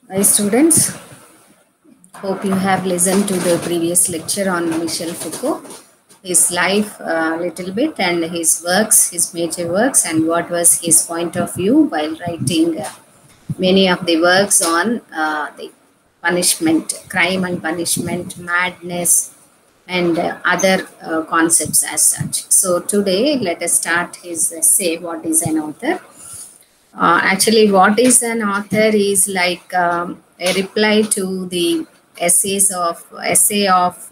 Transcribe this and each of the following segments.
Hi students, hope you have listened to the previous lecture on Michel Foucault, his life a little bit and his works, his major works, and what was his point of view while writing many of the works on the punishment, crime and punishment, madness, and other concepts as such. So today let us start his essay, What is an Author? Actually, what is an author is like a reply to the essay of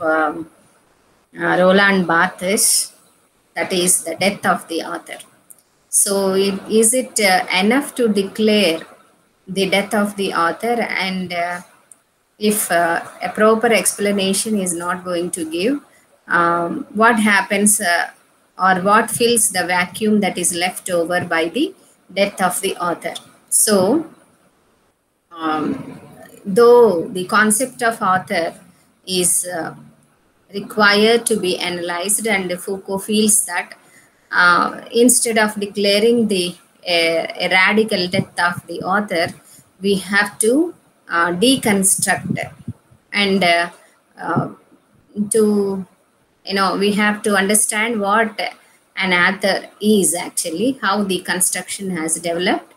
Roland Barthes, that is the death of the author. So, is it enough to declare the death of the author, and if a proper explanation is not going to give, what happens or what fills the vacuum that is left over by the death of the author? So, though the concept of author is required to be analyzed, and Foucault feels that instead of declaring the a radical death of the author, we have to deconstruct and to we have to understand what an author is actually, how the construction has developed,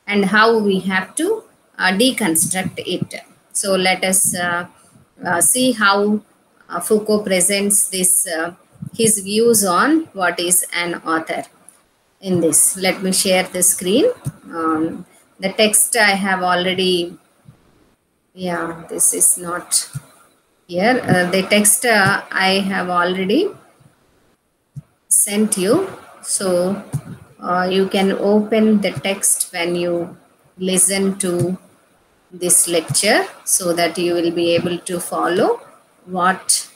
and how we have to deconstruct it. So let us see how Foucault presents this his views on what is an author in this. Let me share the screen. The text I have already, this is not here. The text I have already sent you. So you can open the text when you listen to this lecture, so that you will be able to follow what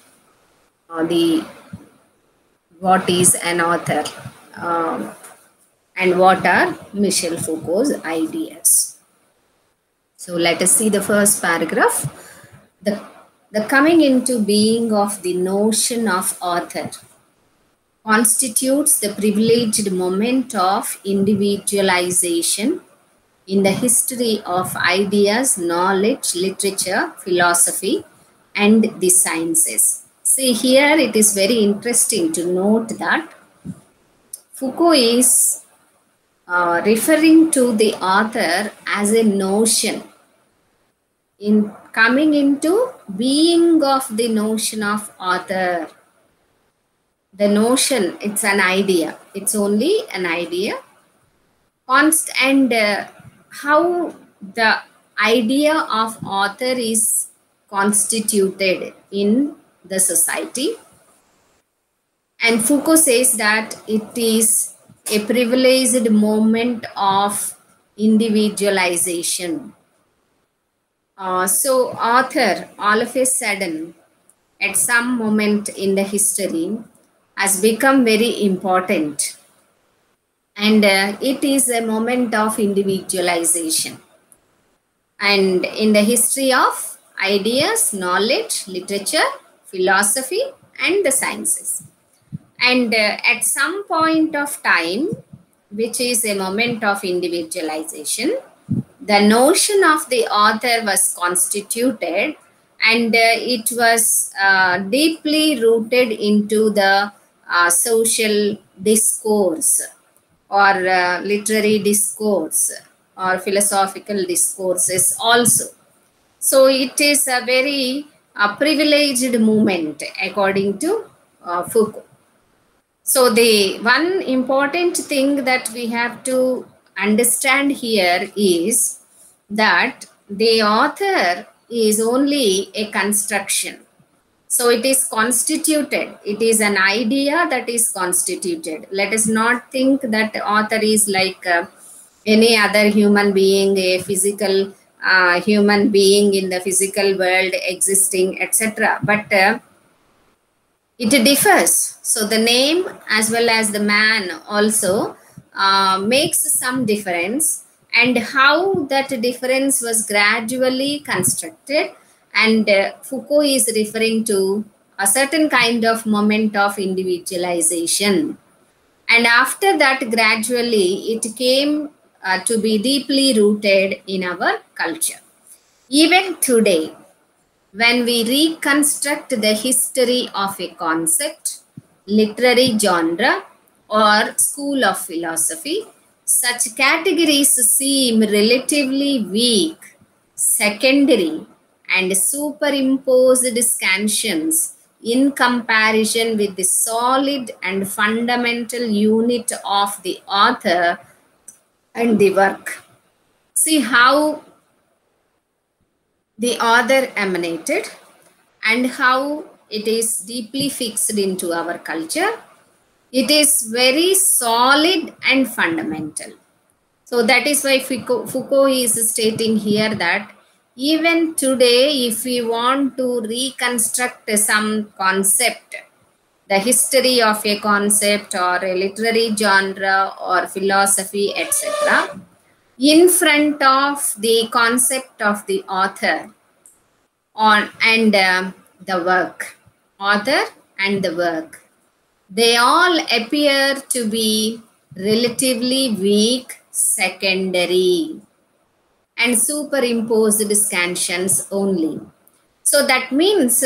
is an author, and what are Michel Foucault's ideas. So let us see the first paragraph. The coming into being of the notion of author constitutes the privileged moment of individualization in the history of ideas, knowledge, literature, philosophy, and the sciences. See, here it is very interesting to note that Foucault is referring to the author as a notion, in coming into being of the notion of author. The notion, it's an idea, it's only an idea. And how the idea of author is constituted in the society. And Foucault says that it is a privileged moment of individualization. So author, all of a sudden, at some moment in the history, has become very important. And it is a moment of individualization. And in the history of ideas, knowledge, literature, philosophy, and the sciences. And at some point of time, which is a moment of individualization, the notion of the author was constituted, and it was deeply rooted into the social discourse, or literary discourse, or philosophical discourses also. So it is a very privileged movement according to Foucault. So the one important thing that we have to understand here is that the author is only a construction. So it is constituted. It is an idea that is constituted. Let us not think that the author is like any other human being, a physical human being in the physical world existing, etc. But it differs. So the name as well as the man also makes some difference, and how that difference was gradually constructed. And Foucault is referring to a certain kind of moment of individualization. And after that, gradually, it came to be deeply rooted in our culture. Even today, when we reconstruct the history of a concept, literary genre, or school of philosophy, such categories seem relatively weak, secondary, and superimposed scansions in comparison with the solid and fundamental unit of the author and the work. See how the author emanated and how it is deeply fixed into our culture. It is very solid and fundamental. So that is why Foucault is stating here that even today, if we want to reconstruct some concept, the history of a concept or a literary genre or philosophy, etc., in front of the concept of the author on and the work, author and the work, they all appear to be relatively weak, secondary, and superimposed scansions only. So that means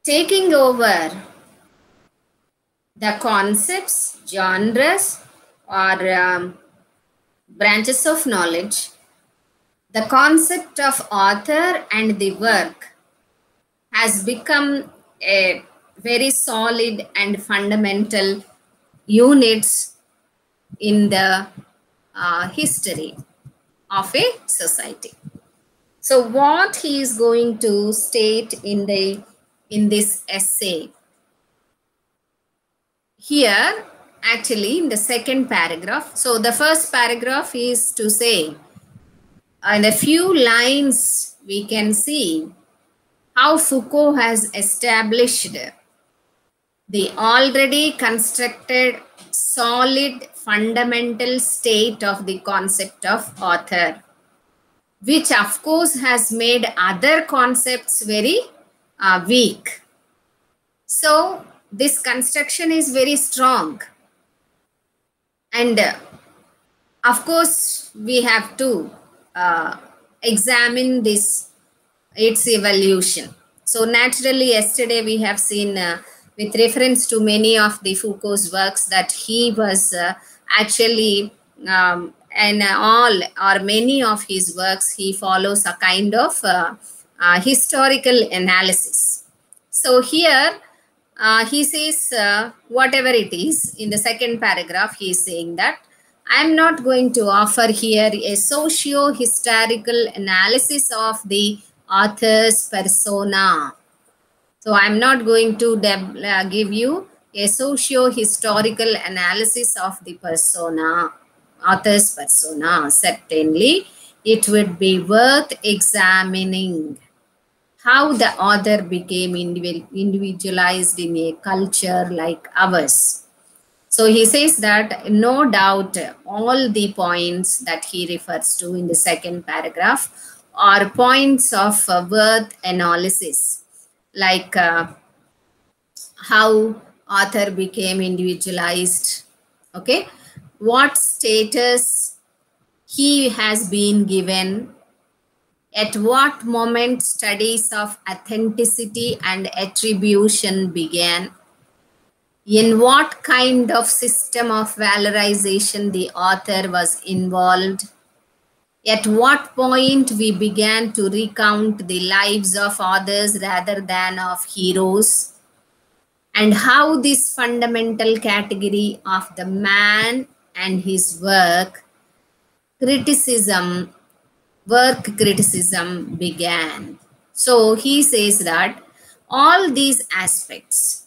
taking over the concepts, genres, or branches of knowledge, the concept of author and the work has become a very solid and fundamental units in the history of a society. So what he is going to state in this essay here, actually in the second paragraph. So the first paragraph is to say, in a few lines we can see how Foucault has established the already constructed solid fundamental state of the concept of author, which of course has made other concepts very weak. So this construction is very strong. And of course, we have to examine its evolution. So naturally, yesterday we have seen with reference to many of the Foucault's works that he was actually and all or many of his works, he follows a kind of historical analysis. So here he says whatever it is in the second paragraph, he is saying that I am not going to offer here a socio-historical analysis of the author's persona. So I am not going to give you a socio-historical analysis of the persona, author's persona. Certainly, it would be worth examining how the author became individualized in a culture like ours. So he says that no doubt all the points that he refers to in the second paragraph are points of worth analysis, like how author became individualized, okay, what status he has been given, at what moment studies of authenticity and attribution began, in what kind of system of valorization the author was involved, at what point we began to recount the lives of others rather than of heroes, and how this fundamental category of the man and his work criticism began. So he says that all these aspects,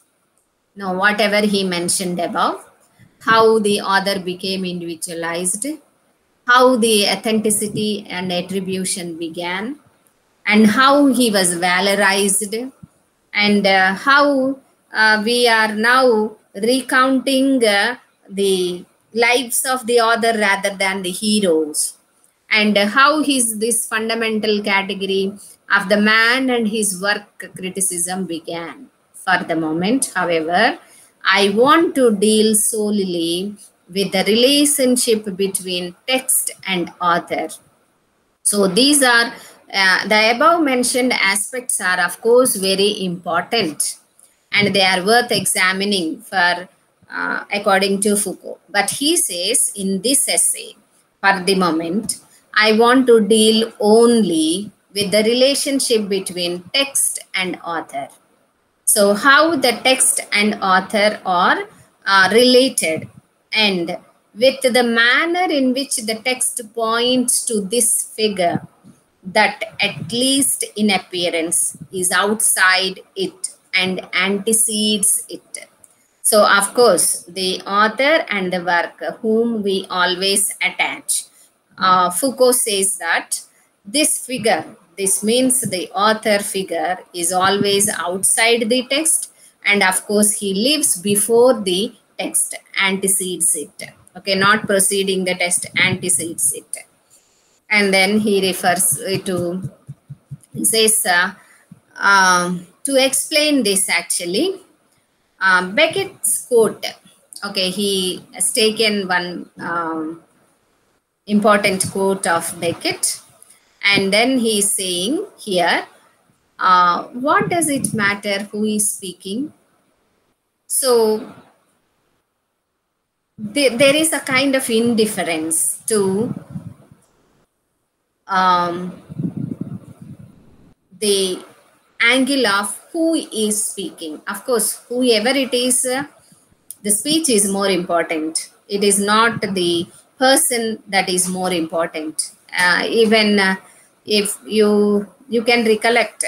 now whatever he mentioned above, how the author became individualized, how the authenticity and attribution began, and how he was valorized, and how we are now recounting the lives of the author rather than the heroes, and how this fundamental category of the man and his work criticism began. For the moment, however, I want to deal solely with the relationship between text and author. So these are the above mentioned aspects are of course very important, and they are worth examining for according to Foucault. But he says in this essay, for the moment, I want to deal only with the relationship between text and author. So how the text and author are related, and with the manner in which the text points to this figure that at least in appearance is outside it and antecedes it. So of course the author and the work whom we always attach. Foucault says that this figure, this means the author figure, is always outside the text, and of course he lives before the text, antecedes it. Okay, not preceding the text, antecedes it. And then he refers to, he says, to explain this actually, Beckett's quote. Okay, he has taken one important quote of Beckett, and then he is saying here, what does it matter who is speaking? So there is a kind of indifference to the angle of who is speaking. Of course, whoever it is, the speech is more important. It is not the person that is more important. Even if you can recollect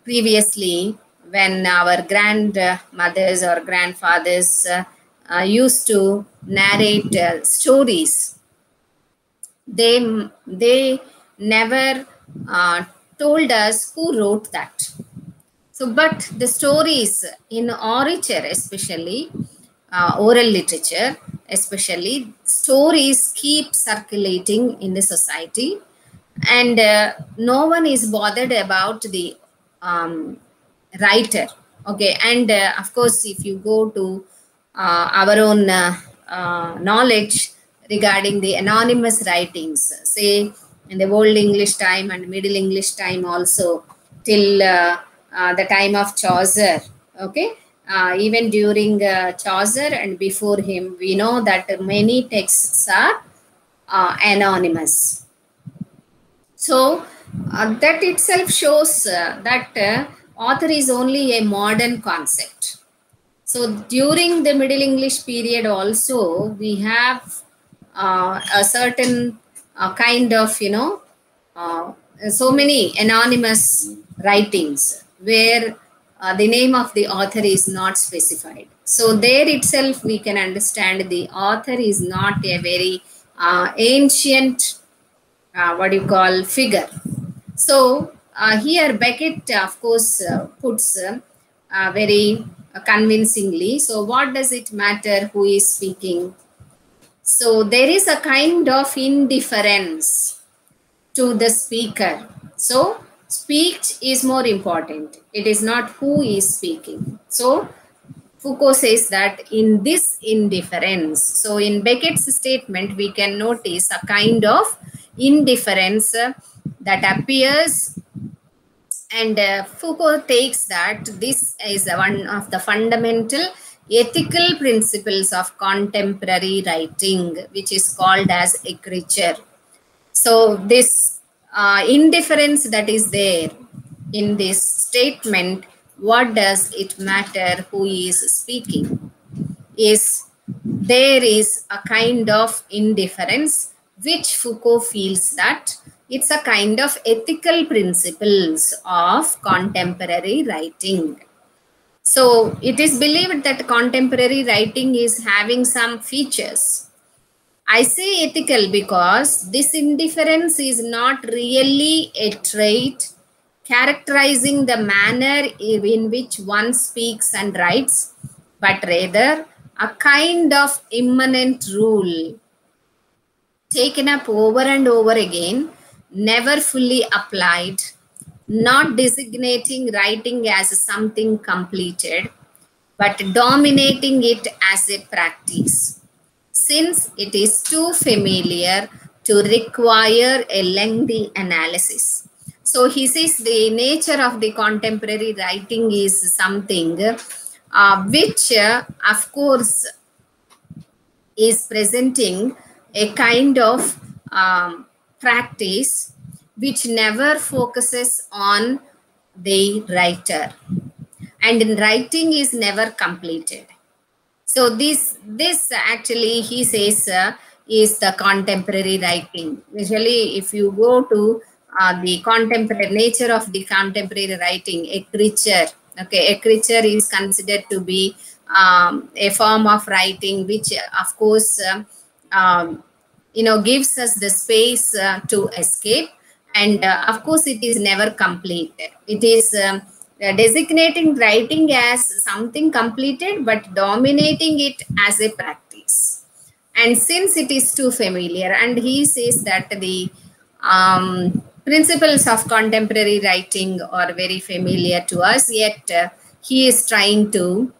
previously when our grandmothers or grandfathers used to narrate stories, they never told us who wrote that. So, but the stories in orature, especially oral literature, especially stories keep circulating in the society, and no one is bothered about the writer. Okay, and of course, if you go to our own knowledge regarding the anonymous writings, say in the Old English time and Middle English time also, till the time of Chaucer. Okay, even during Chaucer and before him, we know that many texts are anonymous. So that itself shows that author is only a modern concept. So during the Middle English period also, we have a certain kind of, so many anonymous writings where the name of the author is not specified. So there itself we can understand the author is not a very ancient, figure. So here Beckett, of course, puts very convincingly. So what does it matter who is speaking? So there is a kind of indifference to the speaker. So speech is more important. It is not who is speaking. So Foucault says that in this indifference, so in Beckett's statement, we can notice a kind of indifference that appears, and Foucault takes that this is one of the fundamental ethical principles of contemporary writing, which is called as écriture. So this indifference that is there in this statement, what does it matter who is speaking, is there is a kind of indifference which Foucault feels that it's a kind of ethical principles of contemporary writing. So it is believed that contemporary writing is having some features. I say ethical because this indifference is not really a trait characterizing the manner in which one speaks and writes, but rather a kind of immanent rule taken up over and over again, never fully applied, not designating writing as something completed, but dominating it as a practice, since it is too familiar to require a lengthy analysis. So he says the nature of the contemporary writing is something which, of course, is presenting a kind of practice which never focuses on the writer, and writing is never completed. So this actually, he says, is the contemporary writing. Usually, if you go to the contemporary nature of the contemporary writing, literature, okay, literature is considered to be a form of writing which, of course, gives us the space to escape, and of course, it is never completed. It is designating writing as something completed, but dominating it as a practice. And since it is too familiar, and he says that the principles of contemporary writing are very familiar to us, yet he is trying to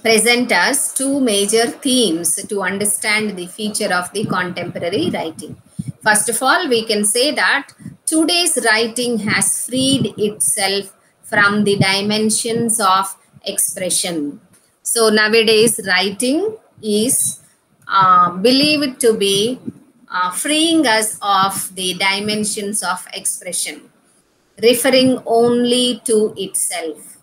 present us two major themes to understand the feature of the contemporary writing. First of all, we can say that today's writing has freed itself from the dimensions of expression. So nowadays, writing is believed to be freeing us of the dimensions of expression, referring only to itself,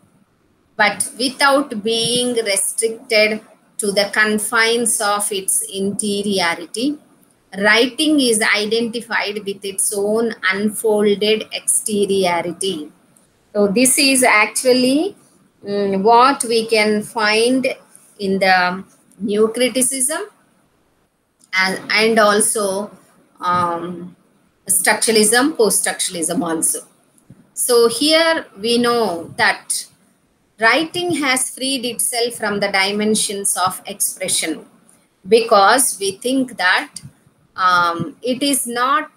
but without being restricted to the confines of its interiority. Writing is identified with its own unfolded exteriority. So this is actually what we can find in the new criticism, and also structuralism, post-structuralism also. So here we know that writing has freed itself from the dimensions of expression, because we think that it is not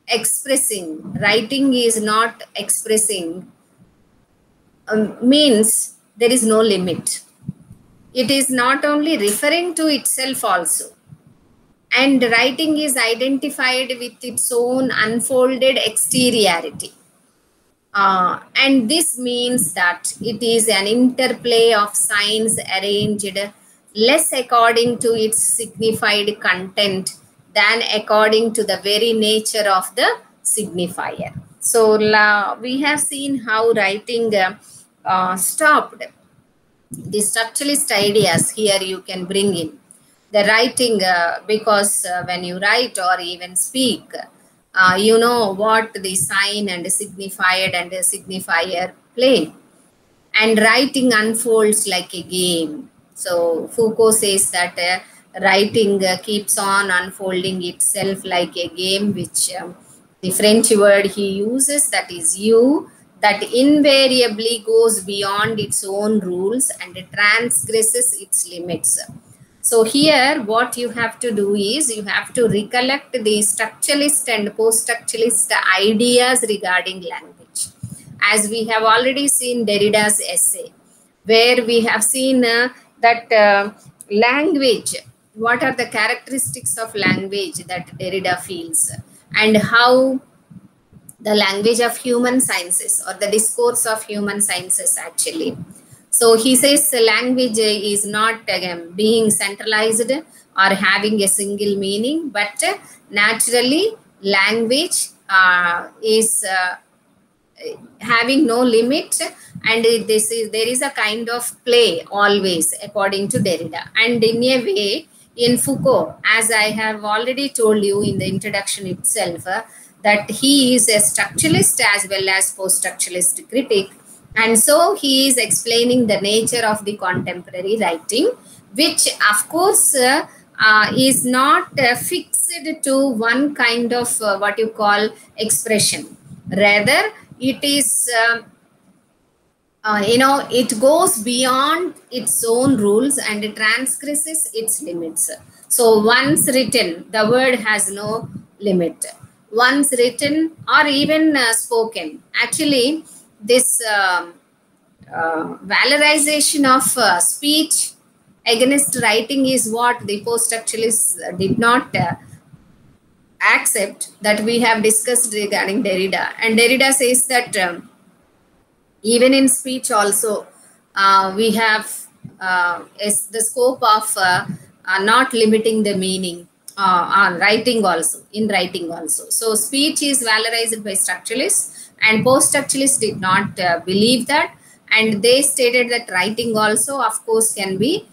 expressing, writing is not expressing, means there is no limit. It is not only referring to itself also, and writing is identified with its own unfolded exteriority. And this means that it is an interplay of signs arranged less according to its signified content than according to the very nature of the signifier. So we have seen how writing stopped the structuralist ideas. Here you can bring in the writing, because when you write or even speak, you know what the sign and the signified and the signifier play, and writing unfolds like a game. So Foucault says that writing keeps on unfolding itself like a game, which the French word he uses, that is you, that invariably goes beyond its own rules and transgresses its limits. So here what you have to do is you have to recollect the structuralist and post-structuralist ideas regarding language. As we have already seen Derrida's essay, where we have seen that language, what are the characteristics of language that Derrida feels, and how the language of human sciences or the discourse of human sciences actually. So he says language is not being centralized or having a single meaning, but naturally language is having no limit, and there is a kind of play always according to Derrida. And in a way, in Foucault, as I have already told you in the introduction itself, that he is a structuralist as well as post-structuralist critic. And so he is explaining the nature of the contemporary writing, which of course is not fixed to one kind of what you call expression. Rather, it is, it goes beyond its own rules and it transgresses its limits. So once written, the word has no limit. Once written or even spoken, actually, this valorization of speech against writing is what the post-structuralists did not accept that we have discussed regarding Derrida. And Derrida says that even in speech also, we have is the scope of not limiting the meaning on writing also, in writing also. So speech is valorized by structuralists, and post-structuralists did not believe that, and they stated that writing also, of course, can be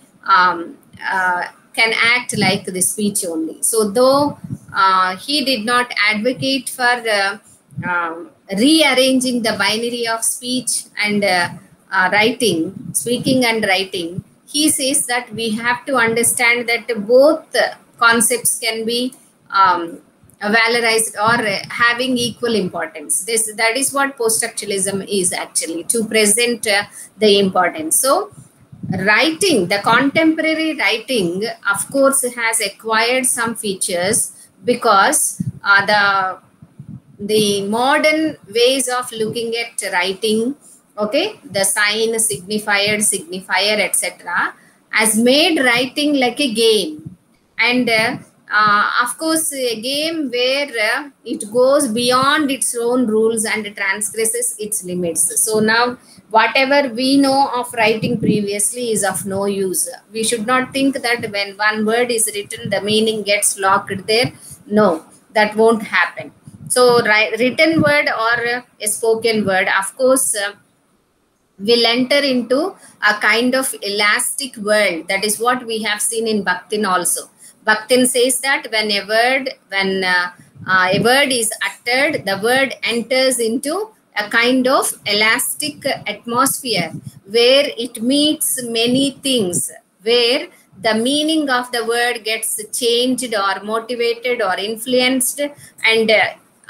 can act like the speech only. So though he did not advocate for rearranging the binary of speech and writing, speaking and writing, he says that we have to understand that both concepts can be valorized or having equal importance. That is what post-structuralism is actually, to present the importance. So writing, the contemporary writing, of course, has acquired some features because the modern ways of looking at writing, okay, the sign, signifier, etc., has made writing like a game. And of course, a game where it goes beyond its own rules and transgresses its limits. So now, whatever we know of writing previously is of no use. We should not think that when one word is written, the meaning gets locked there. No, that won't happen. So written word or a spoken word, of course, will enter into a kind of elastic world. That is what we have seen in Bakhtin also. Bakhtin says that when a word is uttered, the word enters into a kind of elastic atmosphere where it meets many things, where the meaning of the word gets changed or motivated or influenced, and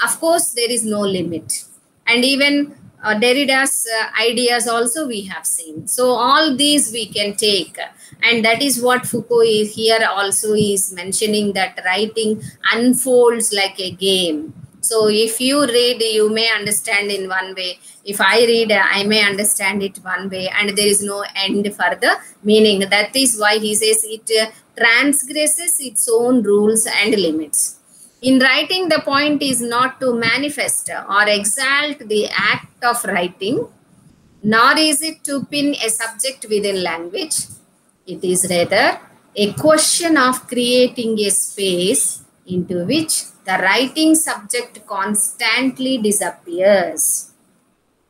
of course there is no limit. And even Derrida's ideas also we have seen. So all these we can take, and that is what Foucault is here also is mentioning, that writing unfolds like a game. So if you read, you may understand in one way. If I read, I may understand it one way, and there is no end for the meaning. That is why he says it transgresses its own rules and limits. In writing, the point is not to manifest or exalt the act of writing, nor is it to pin a subject within language. It is rather a question of creating a space into which the writing subject constantly disappears.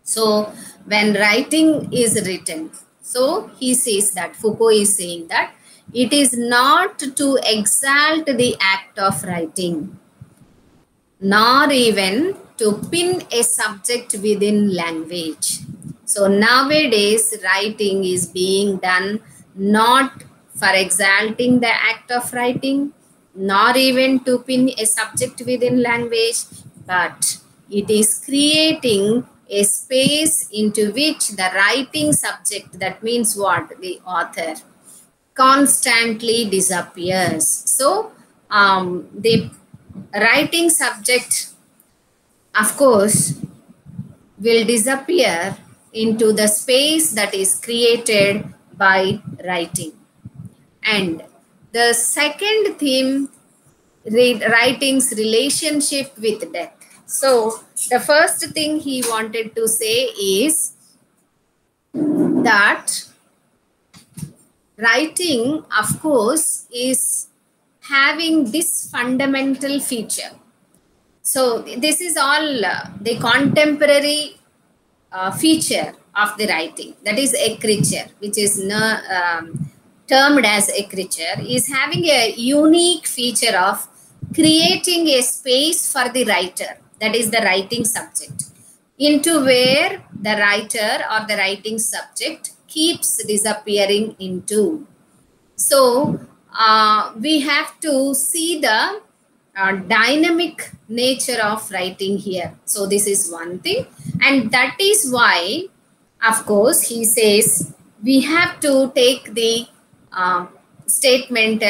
So when writing is written, so he says that, Foucault is saying that it is not to exalt the act of writing, nor even to pin a subject within language. So nowadays, writing is being done not for exalting the act of writing, nor even to pin a subject within language, but it is creating a space into which the writing subject, that means what? The author, constantly disappears. So the writing subject, of course, will disappear into the space that is created by writing. And the second theme, writing's relationship with death. So the first thing he wanted to say is that writing, of course, is having this fundamental feature. So this is all the contemporary feature of the writing, that is écriture, which is termed as écriture, is having a unique feature of creating a space for the writer, that is the writing subject, into where the writer or the writing subject keeps disappearing into. So we have to see the dynamic nature of writing here. So this is one thing, and that is why, of course, he says we have to take the statement,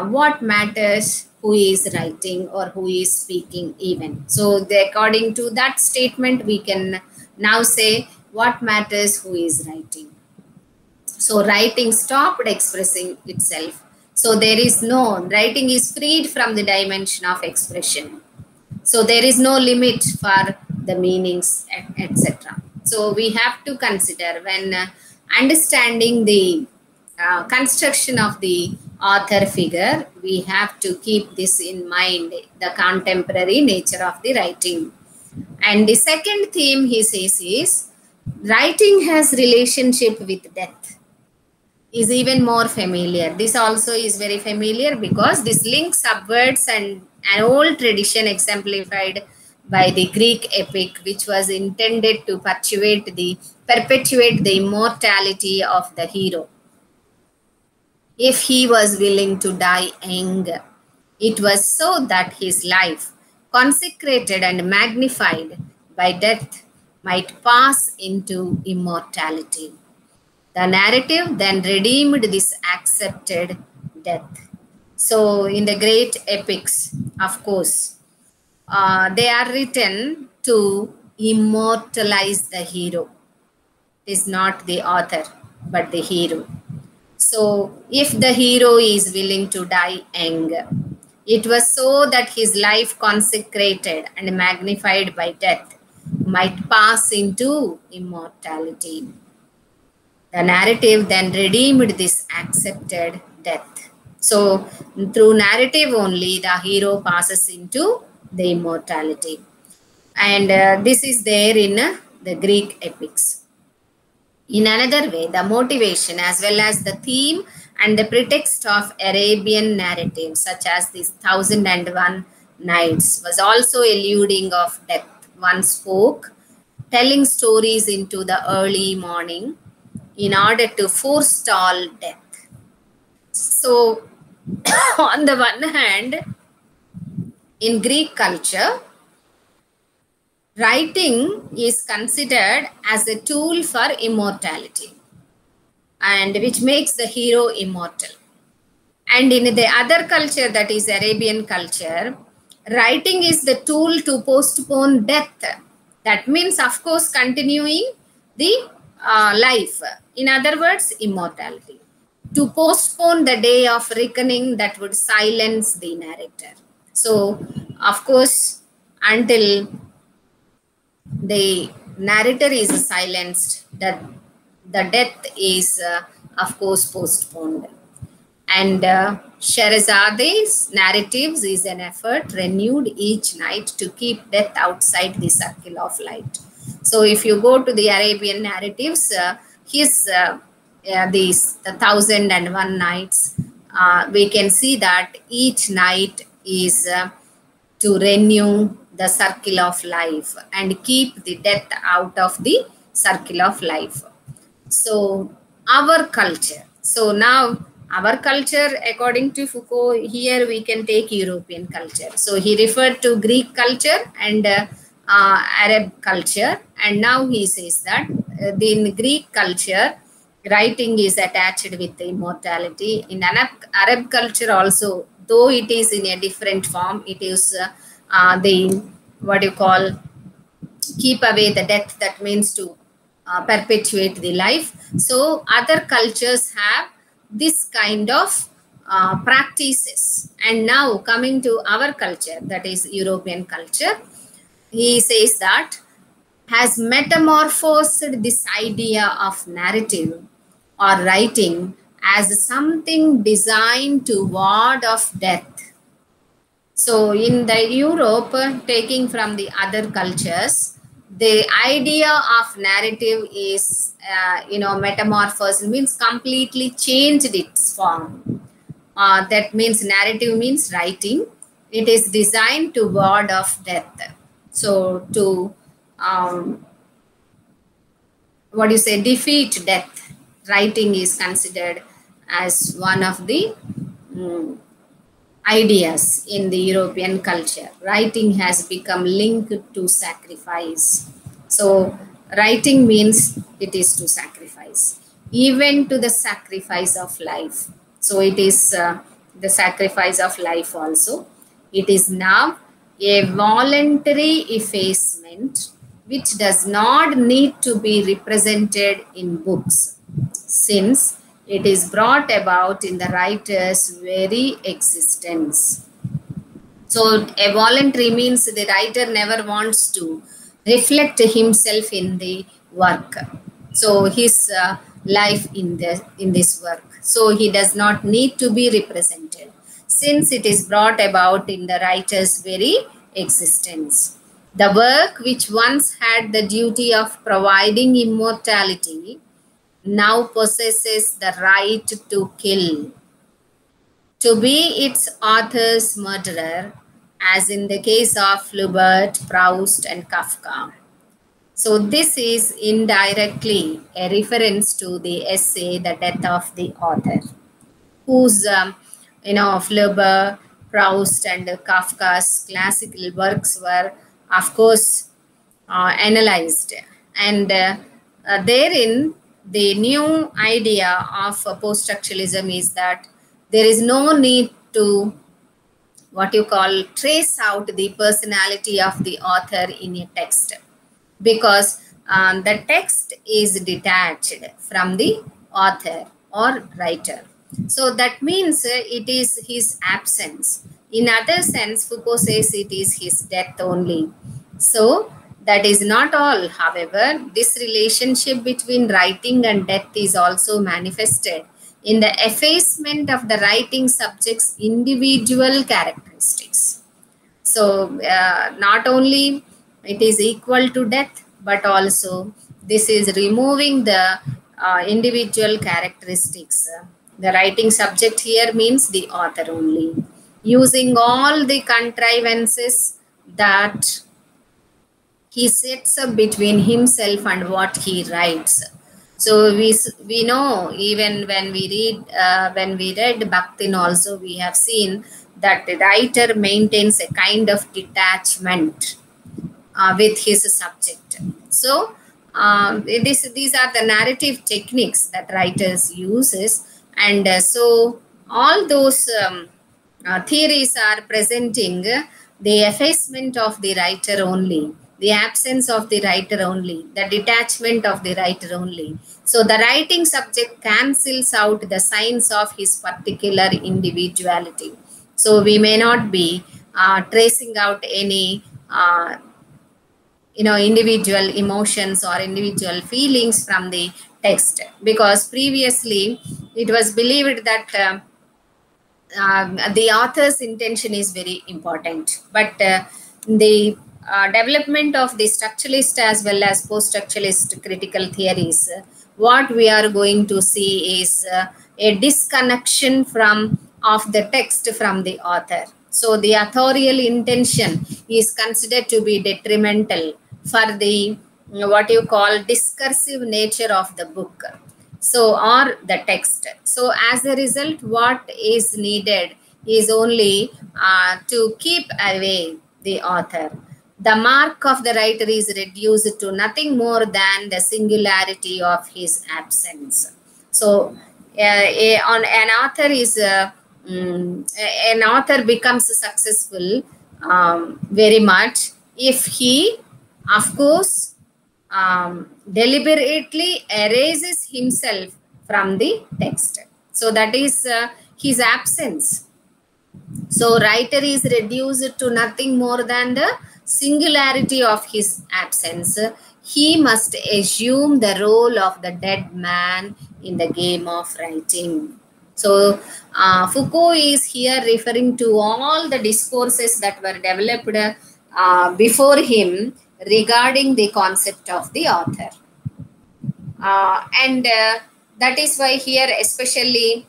what matters who is writing or who is speaking even. So according to that statement, we can now say what matters who is writing. So writing stopped expressing itself. So there is no, writing is freed from the dimension of expression. So there is no limit for the meanings, etc. So we have to consider when understanding the construction of the author figure, we have to keep this in mind, the contemporary nature of the writing. And the second theme he says is writing has relationship with death is even more familiar. This also is very familiar because this links upwards and an old tradition exemplified by the Greek epic, which was intended to perpetuate the immortality of the hero. If he was willing to die young, it was so that his life, consecrated and magnified by death, might pass into immortality. The narrative then redeemed this accepted death. So, in the great epics, of course, they are written to immortalize the hero. It is not the author, but the hero. So, if the hero is willing to die young, it was so that his life, consecrated and magnified by death, might pass into immortality. The narrative then redeemed this accepted death. So, through narrative only, the hero passes into the immortality. And this is there in the Greek epics. In another way, the motivation as well as the theme and the pretext of Arabian narratives, such as this 1001 Nights, was also alluding of death. One spoke, telling stories into the early morning in order to forestall death. So, on the one hand, in Greek culture, writing is considered as a tool for immortality, and which makes the hero immortal. And in the other culture, that is Arabian culture, writing is the tool to postpone death. That means, of course, continuing the life. In other words, immortality. To postpone the day of reckoning that would silence the narrator. So, of course, until the narrator is silenced, the death is, of course, postponed. And Shahrazade's narratives is an effort renewed each night to keep death outside the circle of light. So if you go to the Arabian narratives, the 1001 Nights, we can see that each night is to renew the circle of life and keep the death out of the circle of life. So our culture. So now our culture, according to Foucault, here we can take European culture. So he referred to Greek culture and Arab culture. And now he says that in Greek culture, writing is attached with the immortality. In Arab culture also, though it is in a different form, it is keep away the death, that means to perpetuate the life. So other cultures have this kind of practices. And now coming to our culture, that is European culture, he says that has metamorphosed this idea of narrative or writing as something designed to ward off death. So in the Europe, taking from the other cultures, the idea of narrative is, metamorphosed, means completely changed its form. That means narrative means writing. It is designed to ward off death. So to, defeat death, writing is considered as one of the ideas in the European culture. Writing has become linked to sacrifice. So writing means it is to sacrifice, even to the sacrifice of life. So it is the sacrifice of life also. It is now a voluntary effacement which does not need to be represented in books, since it is brought about in the writer's very existence. So a voluntary means the writer never wants to reflect himself in the work. So his life in this work. So he does not need to be represented, since it is brought about in the writer's very existence. The work which once had the duty of providing immortality now possesses the right to kill, to be its author's murderer, as in the case of Flaubert, Proust, and Kafka. So this is indirectly a reference to the essay The Death of the Author, whose Flaubert, Proust, and Kafka's classical works were, of course, analyzed, and therein the new idea of post-structuralism is that there is no need to what you call trace out the personality of the author in a text, because the text is detached from the author or writer. So that means it is his absence. In other sense, Foucault says it is his death only. So that is not all. However, this relationship between writing and death is also manifested in the effacement of the writing subject's individual characteristics. So not only it is equal to death, but also this is removing the individual characteristics. The writing subject here means the author only, using all the contrivances that he sets up between himself and what he writes. So we know, even when we read Bakhtin also, we have seen that the writer maintains a kind of detachment with his subject. So these are the narrative techniques that writers uses, and so all those theories are presenting the effacement of the writer only, the absence of the writer only, the detachment of the writer only. So the writing subject cancels out the signs of his particular individuality. So we may not be tracing out any individual emotions or individual feelings from the text, because previously it was believed that the author's intention is very important, but the development of the structuralist as well as post-structuralist critical theories, what we are going to see is a disconnection of the text from the author. So the authorial intention is considered to be detrimental for the what you call discursive nature of the book, so or the text. So as a result, what is needed is only to keep away the author. The mark of the writer is reduced to nothing more than the singularity of his absence. So an author becomes successful very much if he, of course, deliberately erases himself from the text. So that is his absence. So writer is reduced to nothing more than the singularity of his absence. He must assume the role of the dead man in the game of writing. So Foucault is here referring to all the discourses that were developed before him regarding the concept of the author. And that is why here especially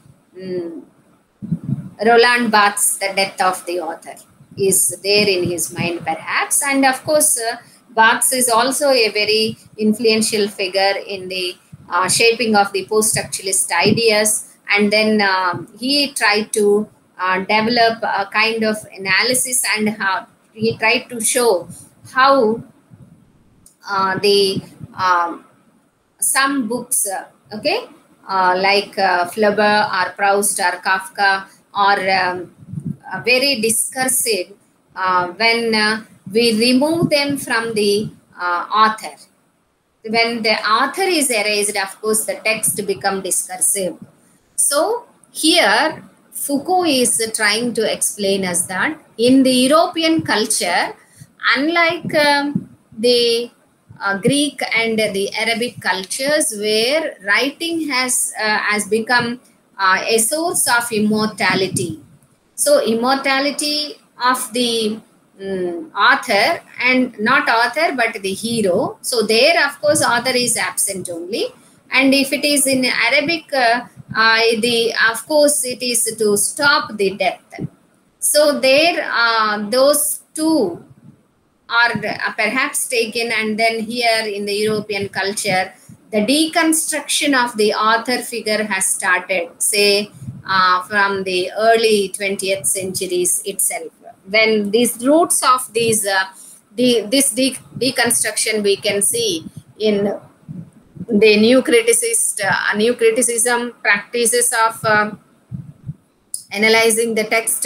Roland Barthes' The Death of the Author is there in his mind perhaps. And of course, Barthes is also a very influential figure in the shaping of the post-structuralist ideas. And then he tried to develop a kind of analysis, and how he tried to show how some books, like Flaubert or Proust or Kafka, are very discursive when we remove them from the author. When the author is erased, of course, the text becomes discursive. So here Foucault is trying to explain us that in the European culture, unlike the Greek and the Arabic cultures, where writing has become a source of immortality. So immortality of the author, and not author but the hero. So there, of course, author is absent only. And if it is in Arabic, the of course it is to stop the death. So there, those two are perhaps taken, and then here in the European culture, the deconstruction of the author figure has started, say, from the early 20th centuries itself. When these roots of these, this deconstruction we can see in the new criticism practices of analyzing the text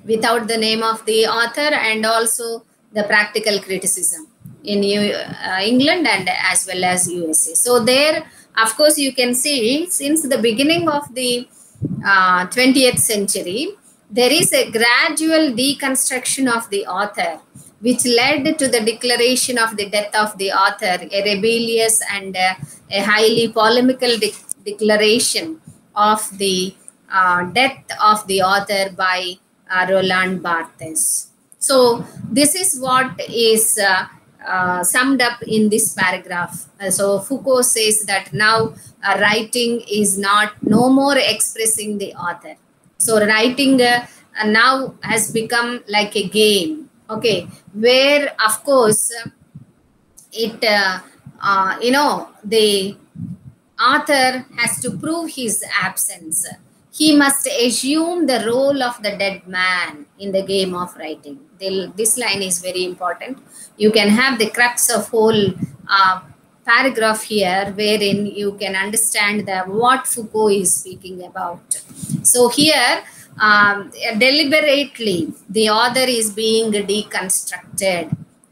without the name of the author, and also the practical criticism in England and as well as USA. So there, of course, you can see since the beginning of the 20th century, there is a gradual deconstruction of the author, which led to the declaration of the death of the author, a rebellious and a highly polemical declaration of the death of the author by Roland Barthes. So this is what is summed up in this paragraph. So Foucault says that now writing is no more expressing the author. So writing now has become like a game, okay, where of course it the author has to prove his absence. He must assume the role of the dead man in the game of writing. This line is very important. You can have the crux of whole paragraph here, wherein you can understand what Foucault is speaking about. So here, deliberately, the author is being deconstructed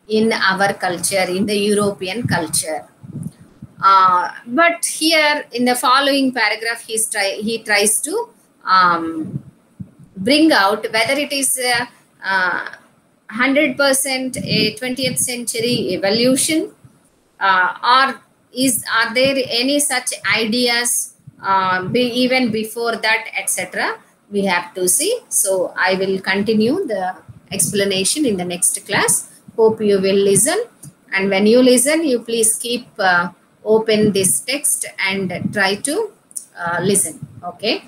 in our culture, in the European culture. But here in the following paragraph, he tries to bring out whether it is 100% a 20th century evolution, or are there any such ideas even before that, etc. We have to see. So I will continue the explanation in the next class. Hope you will listen, and when you listen, you please keep open this text and try to listen. Okay.